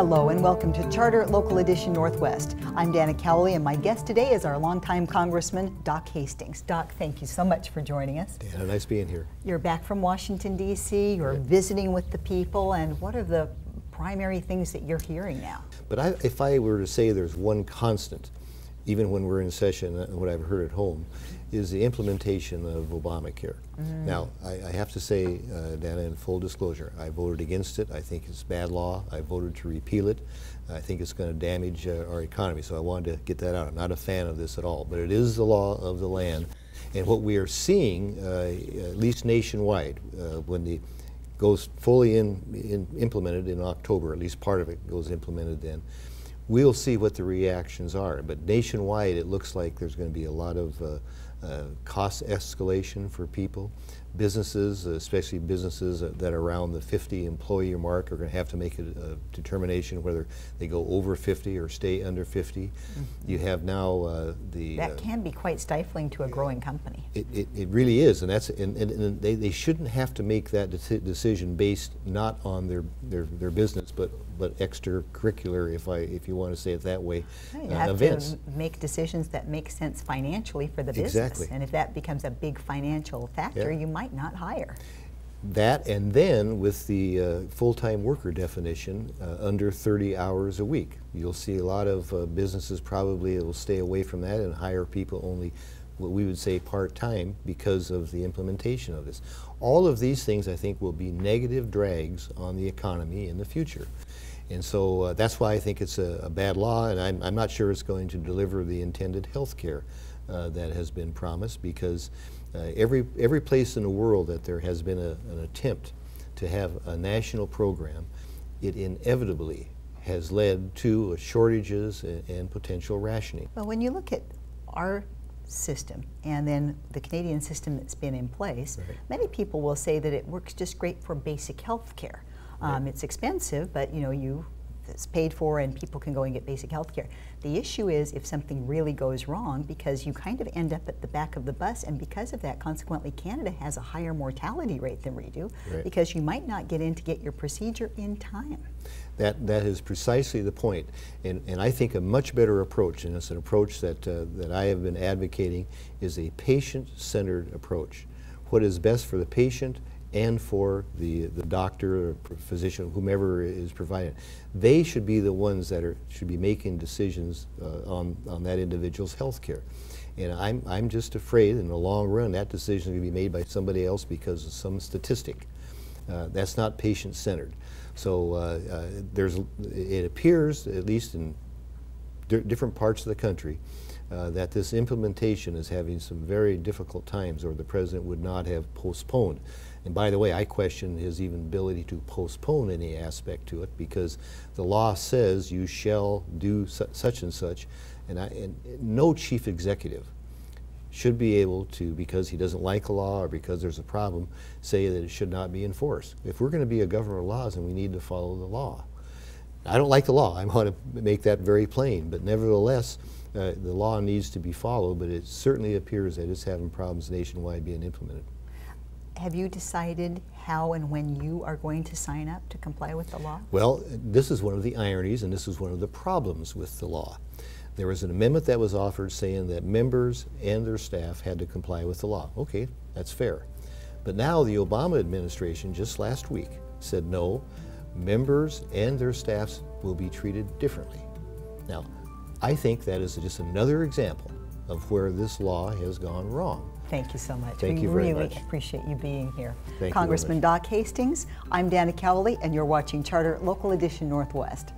Hello and welcome to Charter Local Edition Northwest. I'm Dana Cowley and my guest today is our longtime Congressman Doc Hastings. Doc, thank you so much for joining us. Dana, nice being here. You're back from Washington, D.C., you're visiting with the people, and what are the primary things that you're hearing now? But if I were to say there's one constant, even when we're in session, what I've heard at home, is the implementation of Obamacare. Now, I have to say, Dana, in full disclosure, I voted against it. I think it's bad law. I voted to repeal it. I think it's going to damage our economy, so I wanted to get that out. I'm not a fan of this at all, but it is the law of the land. And what we are seeing, at least nationwide, when the goes fully implemented in October, at least part of it goes implemented then, we'll see what the reactions are. But nationwide, it looks like there's going to be a lot of cost escalation for people. Businesses, especially businesses that are around the 50 employee mark, are going to have to make a determination whether they go over 50 or stay under 50. You have now that can be quite stifling to a growing company. It really is, and that's and they shouldn't have to make that decision based not on their business, but extracurricular, if you want to say it that way, you have events. To make decisions that make sense financially for the business. Exactly. And if that becomes a big financial factor, you might not hire. That, and then with the full-time worker definition, under 30 hours a week. You'll see a lot of businesses probably will stay away from that and hire people only what we would say part-time because of the implementation of this. All of these things, I think, will be negative drags on the economy in the future. And so that's why I think it's a bad law, and I'm not sure it's going to deliver the intended health care that has been promised, because every place in the world that there has been an attempt to have a national program, it inevitably has led to shortages and potential rationing. Well, when you look at our system and then the Canadian system that's been in place, many people will say that it works just great for basic health care. It's expensive, but it's paid for and people can go and get basic health care. The issue is if something really goes wrong, because you kind of end up at the back of the bus, and because of that, consequently, Canada has a higher mortality rate than we do, because you might not get in to get your procedure in time. That is precisely the point, and I think a much better approach, and it's an approach that I have been advocating, is a patient-centered approach. What is best for the patient and for the doctor or physician, whomever is providing. They should be the ones that should be making decisions on that individual's health care. And I'm just afraid in the long run that decision is going to be made by somebody else because of some statistic. That's not patient-centered. So it appears, at least in different parts of the country, that this implementation is having some very difficult times, or the president would not have postponed. And by the way, I question his even ability to postpone any aspect to it, because the law says you shall do such and such, and no chief executive should be able to, because he doesn't like a law or because there's a problem, say that it should not be enforced. If we're going to be a government of laws, then we need to follow the law. I don't like the law. I want to make that very plain, but nevertheless, the law needs to be followed, but it certainly appears that it's having problems nationwide being implemented. Have you decided how and when you are going to sign up to comply with the law? Well, this is one of the ironies, and this is one of the problems with the law. There was an amendment that was offered saying that members and their staff had to comply with the law. Okay, that's fair. But now the Obama administration just last week said no, members and their staffs will be treated differently. Now, I think that is just another example of where this law has gone wrong. Thank you so much. Thank you very much. We really appreciate you being here. Thank Congressman Doc Hastings, I'm Dana Cowley, and you're watching Charter Local Edition Northwest.